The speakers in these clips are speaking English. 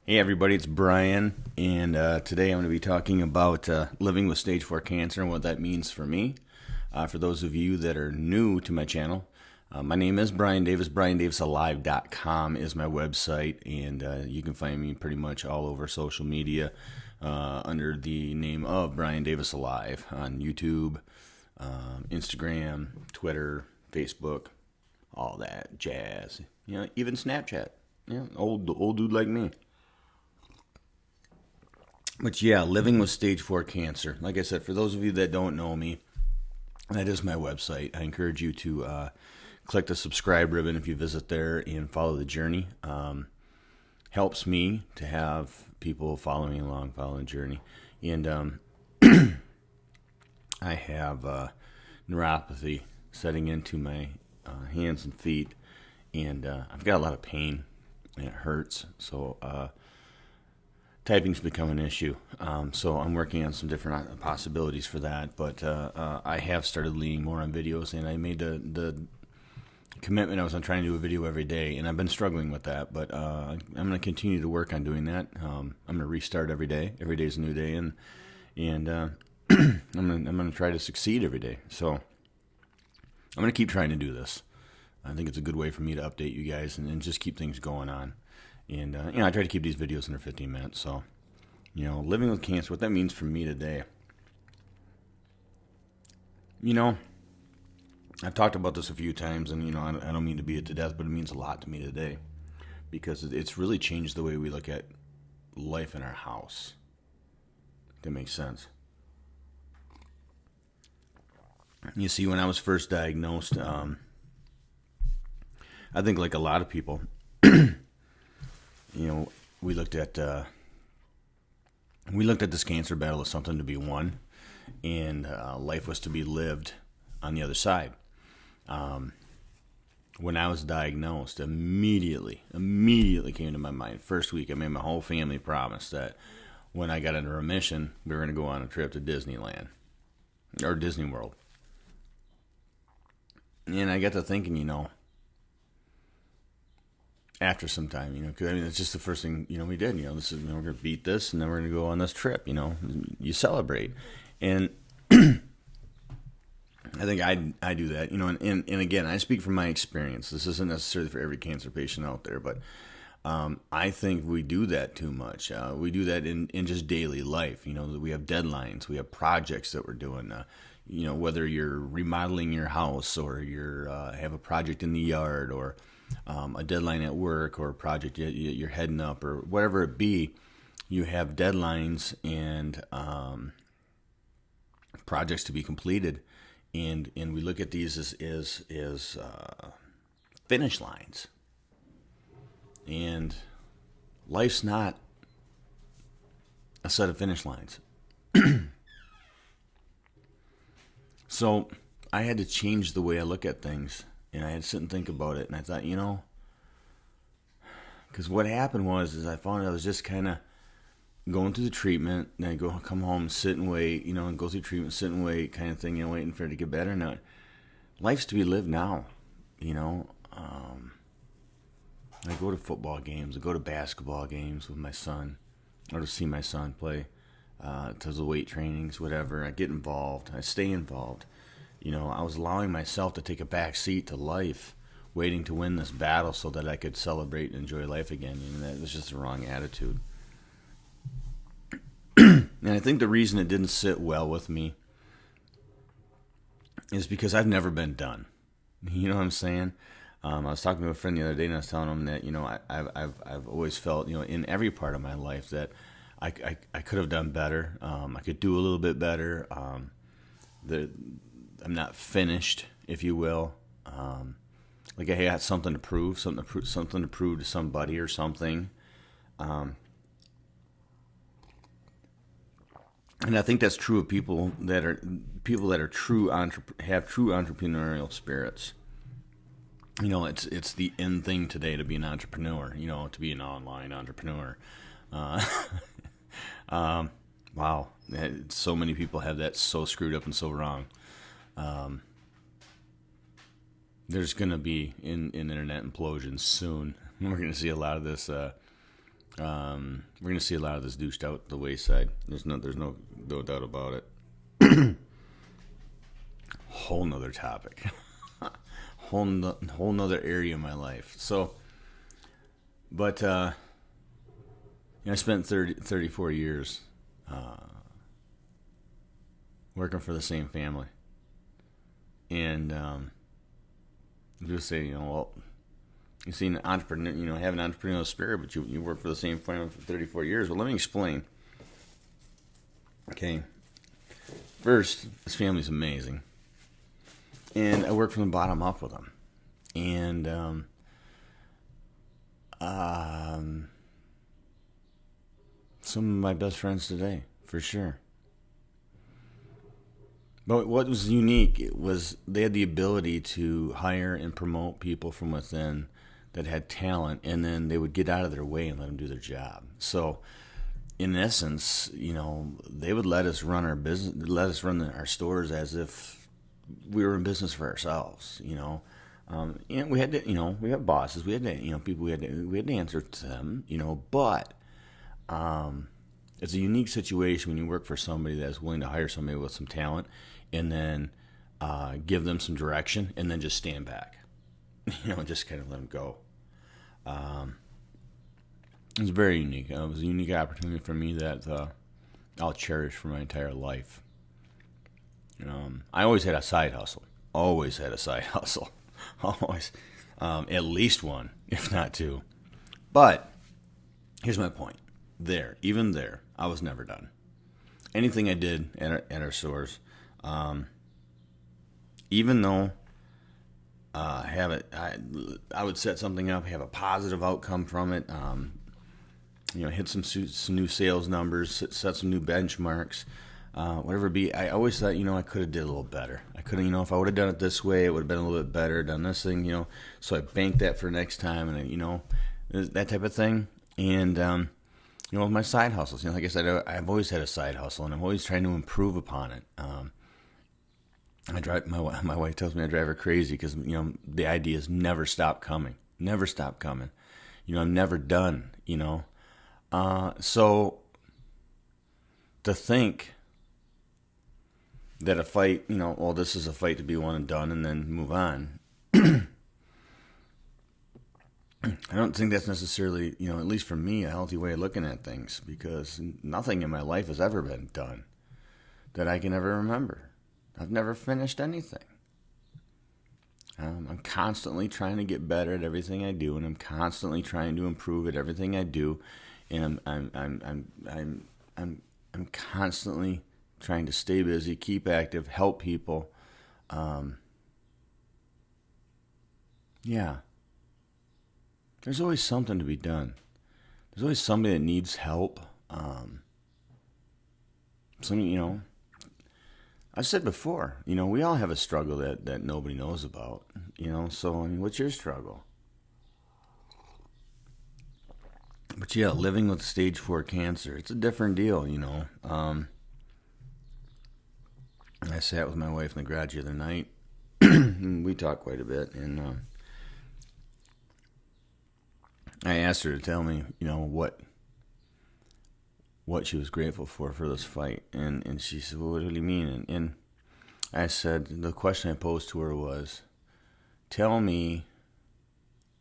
Hey everybody, it's Brian, and today I'm going to be talking about living with stage 4 cancer and what that means for me. For those of you that are new to my channel, my name is Brian Davis. BrianDavisAlive.com is my website, and you can find me pretty much all over social media under the name of Brian Davis Alive on YouTube, Instagram, Twitter, Facebook, all that jazz. You know, even Snapchat. Yeah, old dude like me. But yeah, living with stage 4 cancer. Like I said, for those of you that don't know me, that is my website. I encourage you to click the subscribe ribbon if you visit there and follow the journey. Helps me to have people following along, follow the journey. And I have neuropathy setting into my hands and feet, and I've got a lot of pain, and it hurts. So typing's become an issue. So I'm working on some different possibilities for that. But I have started leaning more on videos, and I made the commitment I was on trying to do a video every day, and I've been struggling with that. But I'm going to continue to work on doing that. I'm going to restart every day. Every day is a new day, and I'm going to try to succeed every day. So I'm going to keep trying to do this. I think it's a good way for me to update you guys and just keep things going on. And, I try to keep these videos under 15 minutes. So, living with cancer, what that means for me today. I've talked about this a few times, and, I don't mean to beat it to death, but it means a lot to me today. Because it's really changed the way we look at life in our house. If that makes sense. You see, when I was first diagnosed, I think like a lot of people, we looked at this cancer battle as something to be won, and life was to be lived on the other side. When I was diagnosed, immediately came to my mind. First week, I made my whole family promise that when I got into remission, we were going to go on a trip to Disneyland or Disney World. And I got to thinking, after some time, because it's just the first thing, we did, this is, we're going to beat this, and then we're going to go on this trip, you celebrate. And I think I do that, and again, I speak from my experience. This isn't necessarily for every cancer patient out there, but I think we do that too much. We do that in just daily life, we have deadlines, we have projects that we're doing, whether you're remodeling your house or you're have a project in the yard or a deadline at work or a project you're heading up or whatever it be, you have deadlines and projects to be completed, and we look at these as finish lines. And life's not a set of finish lines. So I had to change the way I look at things. And I had to sit and think about it. And I thought, because what happened is I found I was just kind of going through the treatment. And I come home, sit and wait, and go through treatment, sit and wait kind of thing, waiting for it to get better. Now, life's to be lived now, I go to football games, I go to basketball games with my son, or to see my son play, to the weight trainings, whatever. I get involved, I stay involved. I was allowing myself to take a back seat to life, waiting to win this battle so that I could celebrate and enjoy life again. And that was just the wrong attitude. And I think the reason it didn't sit well with me is because I've never been done. You know what I'm saying? I was talking to a friend the other day, and I was telling him that I've always felt in every part of my life that I could have done better. I could do a little bit better. I'm not finished, if you will. Like I had something to prove to somebody or something. And I think that's true of people that are true have true entrepreneurial spirits. It's the in thing today to be an entrepreneur. To be an online entrepreneur. Wow, so many people have that so screwed up and so wrong. There's going to be an internet implosion soon. We're going to see a lot of this We're going to see a lot of this douched out the wayside. There's no doubt about it. Whole nother topic. whole nother area of my life. So, but, I spent 34 years working for the same family. And just say, well, you see an entrepreneur, have an entrepreneurial spirit, but you work for the same family for 34 years. Well, let me explain. Okay. First, this family's amazing. And I work from the bottom up with them. And some of my best friends today, for sure. But what was unique was they had the ability to hire and promote people from within that had talent, and then they would get out of their way and let them do their job. So, in essence, they would let us run our business, let us run our stores as if we were in business for ourselves. And we had to, we have bosses, we had to, people we had to answer to them. But it's a unique situation when you work for somebody that's willing to hire somebody with some talent, and then give them some direction, and then just stand back, just kind of let them go. It was very unique. It was a unique opportunity for me that I'll cherish for my entire life. I always had a side hustle. Always had a side hustle. Always. At least one, if not two. But here's my point. Even there, I was never done. Anything I did at our stores, even though I would set something up, have a positive outcome from it, hit some new sales numbers, set some new benchmarks, whatever it be. I always thought, I could have did a little better. I could have, if I would have done it this way, it would have been a little bit better, done this thing, so I banked that for next time, and that type of thing. And, with my side hustles, like I said, I've always had a side hustle, and I'm always trying to improve upon it. My wife tells me I drive her crazy because, the ideas never stop coming. Never stop coming. I'm never done, So to think that a fight, this is a fight to be one and done and then move on. I don't think that's necessarily, at least for me, a healthy way of looking at things, because nothing in my life has ever been done that I can ever remember. I've never finished anything. I'm constantly trying to get better at everything I do, and I'm constantly trying to improve at everything I do, and I'm constantly trying to stay busy, keep active, help people. Yeah. There's always something to be done. There's always somebody that needs help. I've said before, we all have a struggle that nobody knows about, so, what's your struggle? But yeah, living with stage 4 cancer, it's a different deal, I sat with my wife in the garage the other night, and we talked quite a bit, and I asked her to tell me, what she was grateful for this fight. And she said, well, what do you mean? And I said, the question I posed to her was, tell me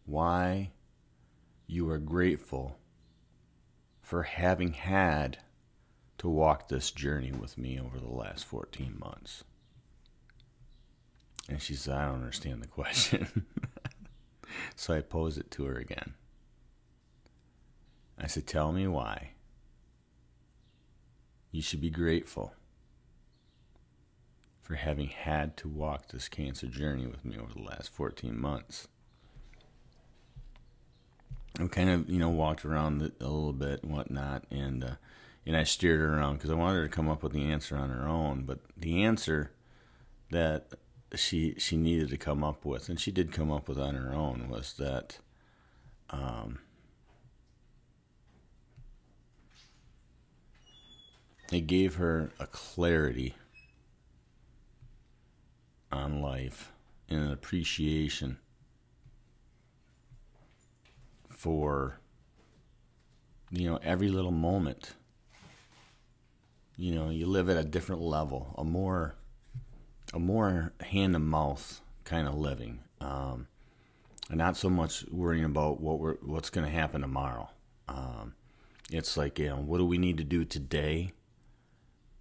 why you are grateful for having had to walk this journey with me over the last 14 months. And she said, I don't understand the question. So I posed it to her again. I said, tell me why you should be grateful for having had to walk this cancer journey with me over the last 14 months. I kind of, walked around a little bit and whatnot, and I steered her around because I wanted her to come up with the answer on her own. But the answer that she needed to come up with, and she did come up with on her own, was that it gave her a clarity on life and an appreciation for every little moment, you live at a different level, a more hand to mouth kind of living, and not so much worrying about what's going to happen tomorrow. It's like, what do we need to do today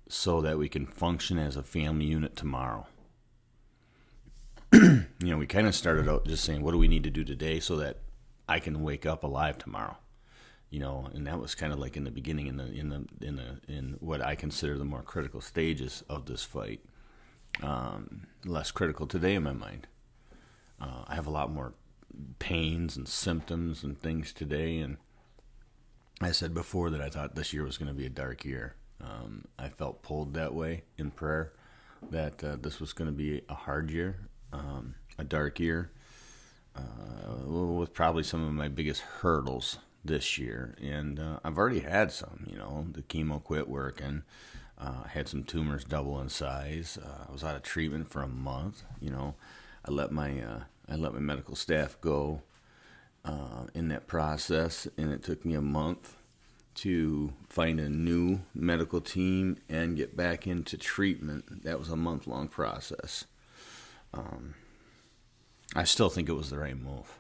so that we can function as a family unit tomorrow? We kind of started out just saying, what do we need to do today so that I can wake up alive tomorrow? And that was kind of like in the beginning, in what I consider the more critical stages of this fight. Less critical today in my mind. I have a lot more pains and symptoms and things today, and I said before that I thought this year was going to be a dark year. I felt pulled that way in prayer, that this was going to be a hard year, a dark year, with probably some of my biggest hurdles this year. And I've already had some, the chemo quit working. I had some tumors double in size. I was out of treatment for a month. I let my medical staff go in that process, and it took me a month to find a new medical team and get back into treatment. That was a month-long process. I still think it was the right move.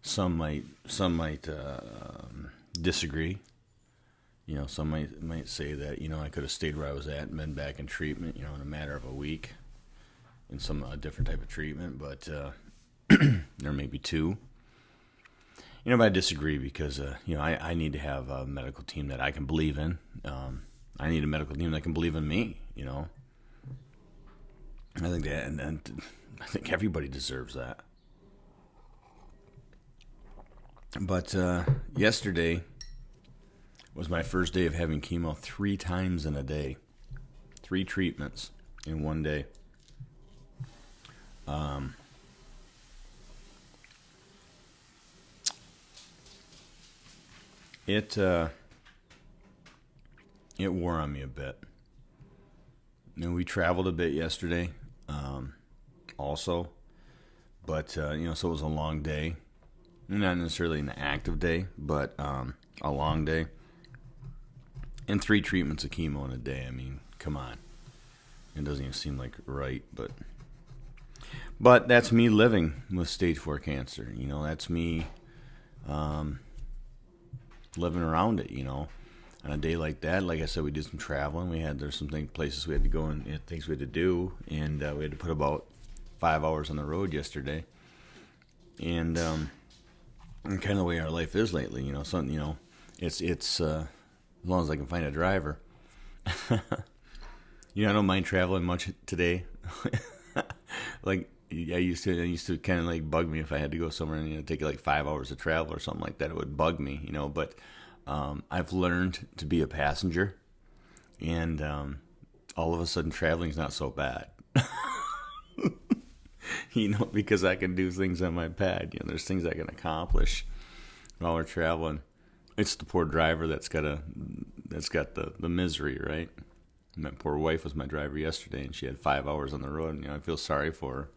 Some might disagree. Some might say that I could have stayed where I was at and been back in treatment, in a matter of a week, in some different type of treatment. But there may be two. But I disagree because I need to have a medical team that I can believe in. I need a medical team that can believe in me. I think that, and I think everybody deserves that. But yesterday was my first day of having chemo 3 times in a day. 3 treatments in one day. It wore on me a bit. We traveled a bit yesterday, also, but so it was a long day. Not necessarily an active day, but a long day. And 3 treatments of chemo in a day. I mean, come on. It doesn't even seem like right, but that's me living with stage 4 cancer. That's me living around it, On a day like that, like I said, we did some traveling. There's some places we had to go and things we had to do, and we had to put about 5 hours on the road yesterday. And kind of the way our life is lately, it's as long as I can find a driver. I don't mind traveling much today. Like I used to kind of like bug me if I had to go somewhere and take like 5 hours to travel or something like that. It would bug me, But I've learned to be a passenger, and all of a sudden traveling is not so bad. Because I can do things on my pad. There's things I can accomplish while we're traveling. It's the poor driver that's got the misery, right? My poor wife was my driver yesterday, and she had 5 hours on the road. And, I feel sorry for her.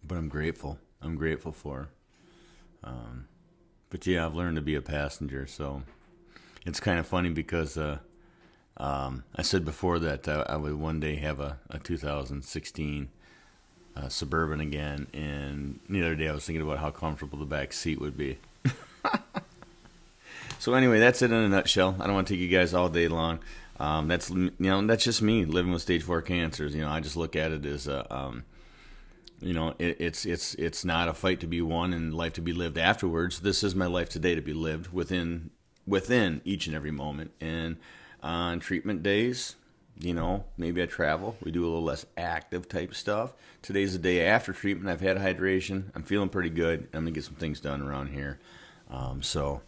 But I'm grateful. I'm grateful for her. But yeah, I've learned to be a passenger. So it's kind of funny because I said before that I would one day have a 2016 Suburban again, and the other day I was thinking about how comfortable the back seat would be. So anyway, that's it in a nutshell. I don't want to take you guys all day long. That's just me living with stage 4 cancers. I just look at it as it's not a fight to be won and life to be lived afterwards. This is my life today to be lived within each and every moment. And on treatment days, maybe I travel. We do a little less active type stuff. Today's the day after treatment. I've had hydration. I'm feeling pretty good. I'm going to get some things done around here. So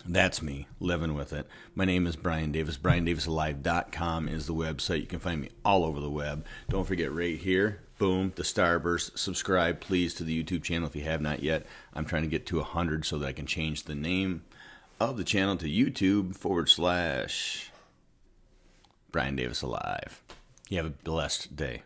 that's me living with it. My name is Brian Davis. BrianDavisAlive.com is the website. You can find me all over the web. Don't forget right here, boom, the Starburst. Subscribe, please, to the YouTube channel if you have not yet. I'm trying to get to 100 so that I can change the name of the channel to YouTube / Brian Davis Alive. You have a blessed day.